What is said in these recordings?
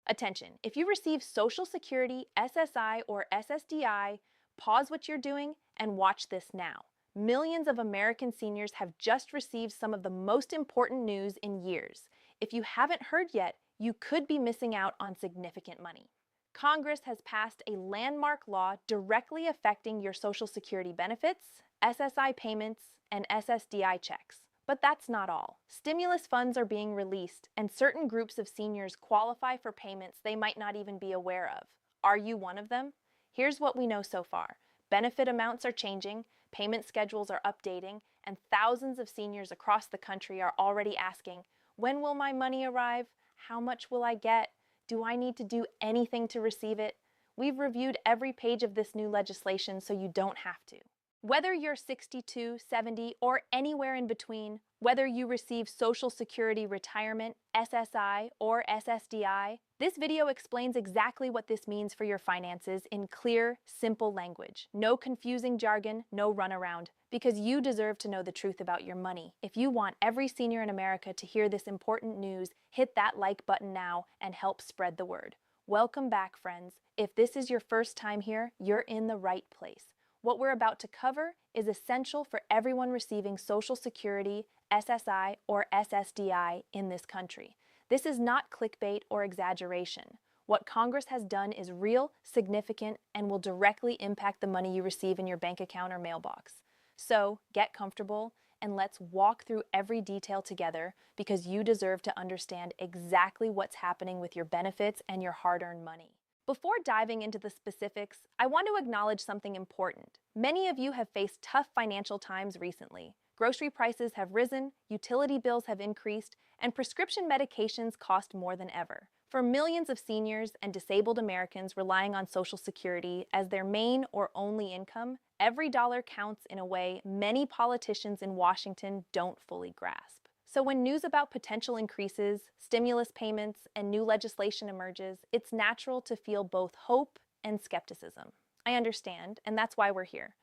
Attention, if you receive Social Security, SSI, or SSDI, pause what you're doing and watch this now. Millions of American seniors have just received some of the most important news in years. If you haven't heard yet, you could be missing out on significant money. Congress has passed a landmark law directly affecting your Social Security benefits, SSI payments, and SSDI checks. But that's not all. Stimulus funds are being released, and certain groups of seniors qualify for payments they might not even be aware of. Are you one of them? Here's what we know so far. Benefit amounts are changing, payment schedules are updating, and thousands of seniors across the country are already asking, when will my money arrive? How much will I get? Do I need to do anything to receive it? We've reviewed every page of this new legislation so you don't have to. Whether you're 62, 70, or anywhere in between, whether you receive Social Security Retirement, SSI, or SSDI, this video explains exactly what this means for your finances in clear, simple language. No confusing jargon, no runaround, because you deserve to know the truth about your money. If you want every senior in America to hear this important news, hit that like button now and help spread the word. Welcome back, friends. If this is your first time here, you're in the right place. What we're about to cover is essential for everyone receiving Social Security, SSI, or SSDI in this country. This is not clickbait or exaggeration. What Congress has done is real, significant, and will directly impact the money you receive in your bank account or mailbox. So, get comfortable and let's walk through every detail together because you deserve to understand exactly what's happening with your benefits and your hard-earned money. Before diving into the specifics, I want to acknowledge something important. Many of you have faced tough financial times recently. Grocery prices have risen, utility bills have increased, and prescription medications cost more than ever. For millions of seniors and disabled Americans relying on Social Security as their main or only income, every dollar counts in a way many politicians in Washington don't fully grasp. So when news about potential increases, stimulus payments, and new legislation emerges, it's natural to feel both hope and skepticism. I understand, and that's why we're here.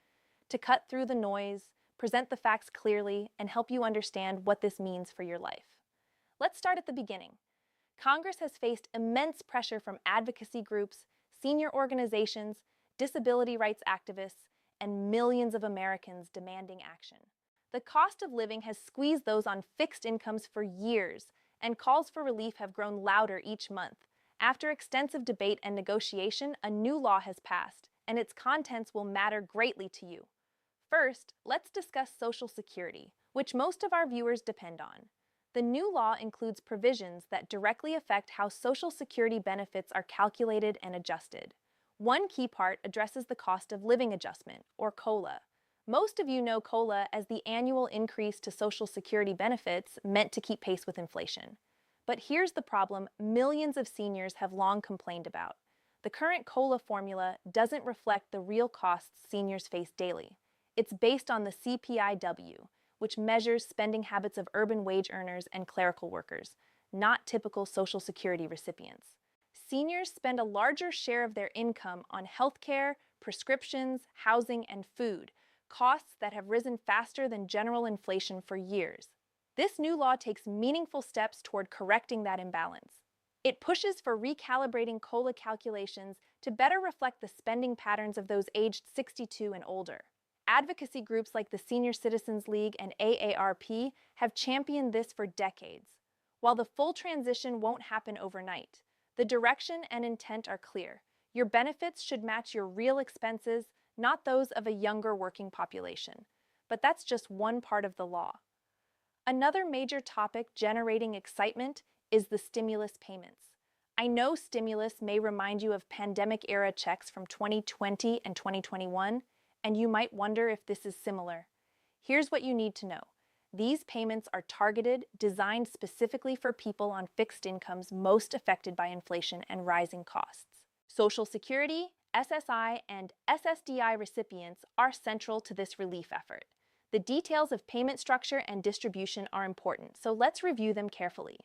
To cut through the noise, present the facts clearly, and help you understand what this means for your life. Let's start at the beginning. Congress has faced immense pressure from advocacy groups, senior organizations, disability rights activists, and millions of Americans demanding action. The cost of living has squeezed those on fixed incomes for years, and calls for relief have grown louder each month. After extensive debate and negotiation, a new law has passed, and its contents will matter greatly to you. First, let's discuss Social Security, which most of our viewers depend on. The new law includes provisions that directly affect how Social Security benefits are calculated and adjusted. One key part addresses the cost of living adjustment, or COLA. Most of you know COLA as the annual increase to Social Security benefits meant to keep pace with inflation. But here's the problem millions of seniors have long complained about. The current COLA formula doesn't reflect the real costs seniors face daily. It's based on the CPIW, which measures spending habits of urban wage earners and clerical workers, not typical Social Security recipients. Seniors spend a larger share of their income on healthcare, prescriptions, housing, and food, costs that have risen faster than general inflation for years. This new law takes meaningful steps toward correcting that imbalance. It pushes for recalibrating COLA calculations to better reflect the spending patterns of those aged 62 and older. Advocacy groups like the Senior Citizens League and AARP have championed this for decades. While the full transition won't happen overnight, the direction and intent are clear. Your benefits should match your real expenses, not those of a younger working population. But that's just one part of the law. Another major topic generating excitement is the stimulus payments. I know stimulus may remind you of pandemic-era checks from 2020 and 2021, and you might wonder if this is similar. Here's what you need to know. These payments are targeted, designed specifically for people on fixed incomes most affected by inflation and rising costs. Social Security, SSI, and SSDI recipients are central to this relief effort. The details of payment structure and distribution are important, so let's review them carefully.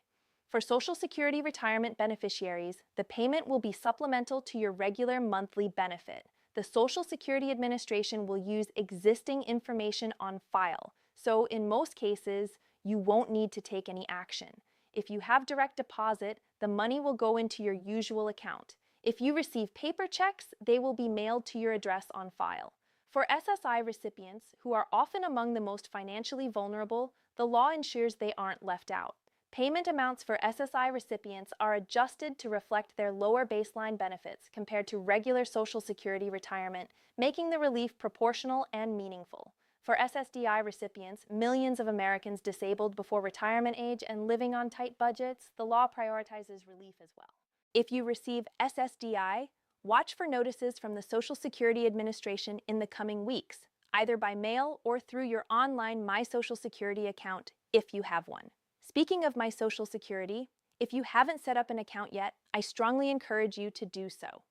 For Social Security retirement beneficiaries, the payment will be supplemental to your regular monthly benefit. The Social Security Administration will use existing information on file, so in most cases, you won't need to take any action. If you have direct deposit, the money will go into your usual account. If you receive paper checks, they will be mailed to your address on file. For SSI recipients, who are often among the most financially vulnerable, the law ensures they aren't left out. Payment amounts for SSI recipients are adjusted to reflect their lower baseline benefits compared to regular Social Security retirement, making the relief proportional and meaningful. For SSDI recipients, millions of Americans disabled before retirement age and living on tight budgets, the law prioritizes relief as well. If you receive SSDI, watch for notices from the Social Security Administration in the coming weeks, either by mail or through your online My Social Security account if you have one. Speaking of My Social Security, if you haven't set up an account yet, I strongly encourage you to do so.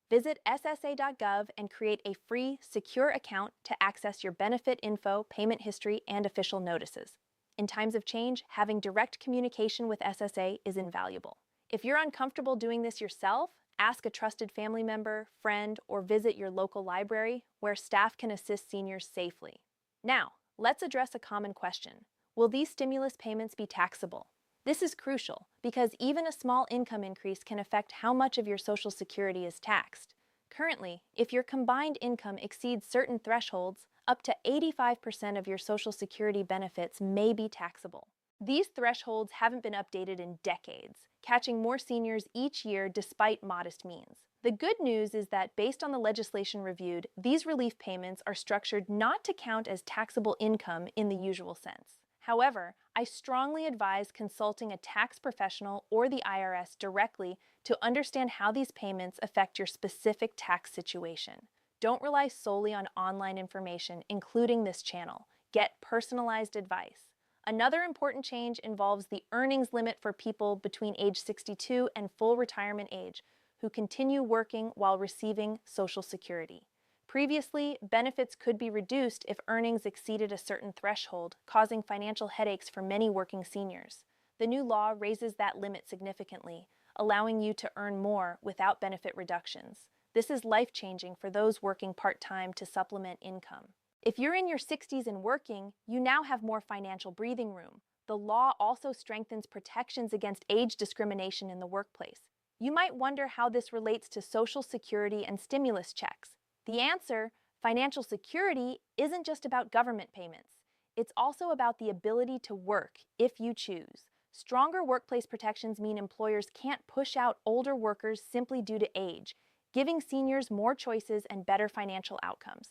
Visit ssa.gov and create a free, secure account to access your benefit info, payment history, and official notices. In times of change, having direct communication with SSA is invaluable. If you're uncomfortable doing this yourself, ask a trusted family member, friend, or visit your local library where staff can assist seniors safely. Now, let's address a common question. Will these stimulus payments be taxable? This is crucial because even a small income increase can affect how much of your Social Security is taxed. Currently, if your combined income exceeds certain thresholds, up to 85% of your Social Security benefits may be taxable. These thresholds haven't been updated in decades, catching more seniors each year despite modest means. The good news is that based on the legislation reviewed, these relief payments are structured not to count as taxable income in the usual sense. However, I strongly advise consulting a tax professional or the IRS directly to understand how these payments affect your specific tax situation. Don't rely solely on online information, including this channel. Get personalized advice. Another important change involves the earnings limit for people between age 62 and full retirement age who continue working while receiving Social Security. Previously, benefits could be reduced if earnings exceeded a certain threshold, causing financial headaches for many working seniors. The new law raises that limit significantly, allowing you to earn more without benefit reductions. This is life-changing for those working part-time to supplement income. If you're in your 60s and working, you now have more financial breathing room. The law also strengthens protections against age discrimination in the workplace. You might wonder how this relates to Social Security and stimulus checks. The answer, financial security, isn't just about government payments. It's also about the ability to work if you choose. Stronger workplace protections mean employers can't push out older workers simply due to age, giving seniors more choices and better financial outcomes.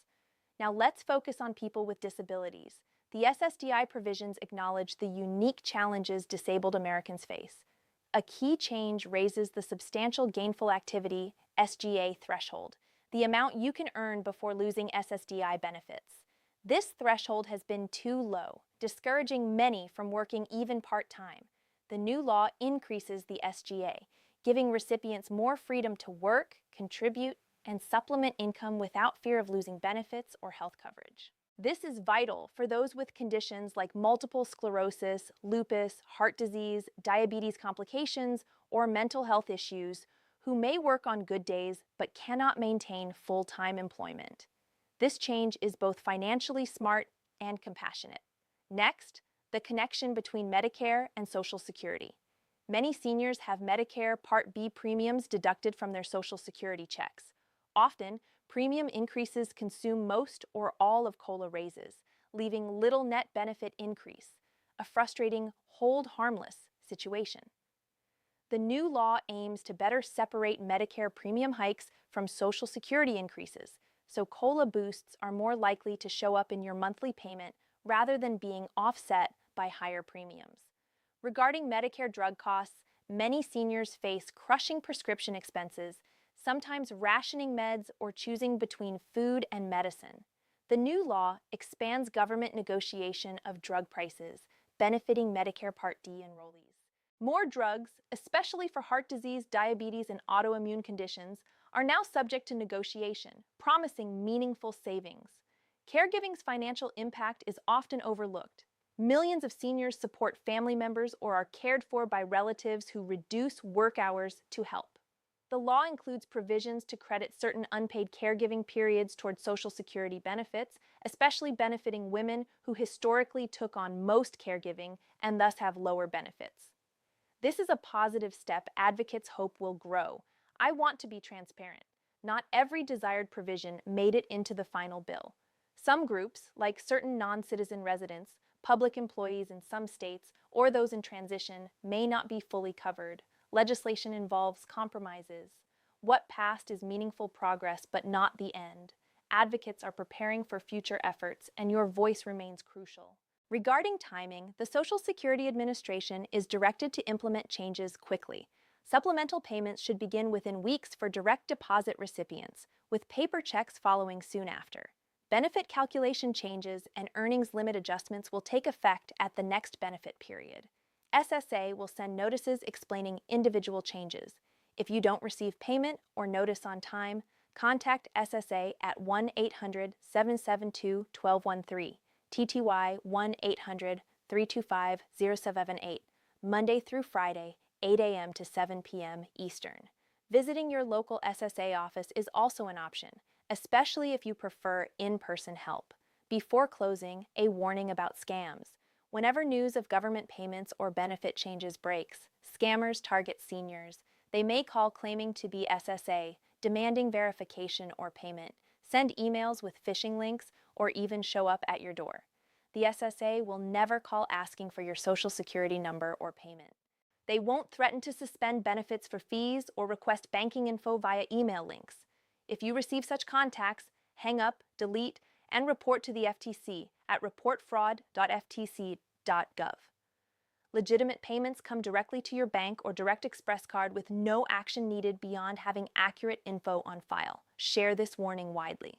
Now let's focus on people with disabilities. The SSDI provisions acknowledge the unique challenges disabled Americans face. A key change raises the substantial gainful activity (SGA) threshold, the amount you can earn before losing SSDI benefits. This threshold has been too low, discouraging many from working even part-time. The new law increases the SGA, giving recipients more freedom to work, contribute, and supplement income without fear of losing benefits or health coverage. This is vital for those with conditions like multiple sclerosis, lupus, heart disease, diabetes complications, or mental health issues who may work on good days but cannot maintain full-time employment. This change is both financially smart and compassionate. Next, the connection between Medicare and Social Security. Many seniors have Medicare Part B premiums deducted from their Social Security checks. Often, premium increases consume most or all of COLA raises, leaving little net benefit increase, a frustrating hold harmless situation. The new law aims to better separate Medicare premium hikes from Social Security increases, so COLA boosts are more likely to show up in your monthly payment rather than being offset by higher premiums. Regarding Medicare drug costs, many seniors face crushing prescription expenses, sometimes rationing meds or choosing between food and medicine. The new law expands government negotiation of drug prices, benefiting Medicare Part D enrollees. More drugs, especially for heart disease, diabetes, and autoimmune conditions, are now subject to negotiation, promising meaningful savings. Caregiving's financial impact is often overlooked. Millions of seniors support family members or are cared for by relatives who reduce work hours to help. The law includes provisions to credit certain unpaid caregiving periods toward Social Security benefits, especially benefiting women who historically took on most caregiving and thus have lower benefits. This is a positive step advocates hope will grow. I want to be transparent. Not every desired provision made it into the final bill. Some groups, like certain non-citizen residents, public employees in some states, or those in transition, may not be fully covered. Legislation involves compromises. What passed is meaningful progress, but not the end. Advocates are preparing for future efforts, and your voice remains crucial. Regarding timing, the Social Security Administration is directed to implement changes quickly. Supplemental payments should begin within weeks for direct deposit recipients, with paper checks following soon after. Benefit calculation changes and earnings limit adjustments will take effect at the next benefit period. SSA will send notices explaining individual changes. If you don't receive payment or notice on time, contact SSA at 1-800-772-1213, TTY 1-800-325-0778, Monday through Friday, 8 a.m. to 7 p.m. Eastern. Visiting your local SSA office is also an option, especially if you prefer in-person help. Before closing, a warning about scams. Whenever news of government payments or benefit changes breaks, scammers target seniors. They may call claiming to be SSA, demanding verification or payment, send emails with phishing links, or even show up at your door. The SSA will never call asking for your Social Security number or payment. They won't threaten to suspend benefits for fees or request banking info via email links. If you receive such contacts, hang up, delete, and report to the FTC at reportfraud.ftc.gov. Legitimate payments come directly to your bank or Direct Express card with no action needed beyond having accurate info on file. Share this warning widely.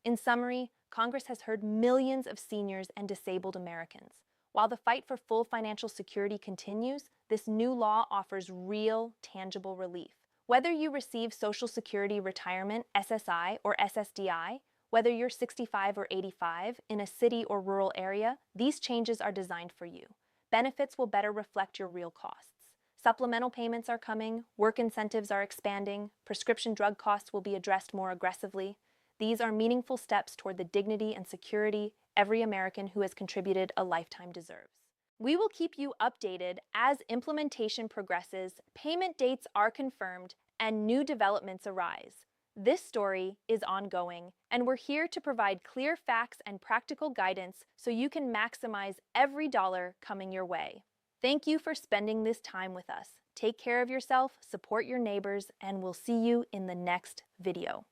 In summary, Congress has heard millions of seniors and disabled Americans. While the fight for full financial security continues, this new law offers real, tangible relief. Whether you receive Social Security Retirement, SSI, or SSDI, whether you're 65 or 85, in a city or rural area, these changes are designed for you. Benefits will better reflect your real costs. Supplemental payments are coming, work incentives are expanding, prescription drug costs will be addressed more aggressively. These are meaningful steps toward the dignity and security every American who has contributed a lifetime deserves. We will keep you updated as implementation progresses, payment dates are confirmed, and new developments arise. This story is ongoing, and we're here to provide clear facts and practical guidance so you can maximize every dollar coming your way. Thank you for spending this time with us. Take care of yourself, support your neighbors, and we'll see you in the next video.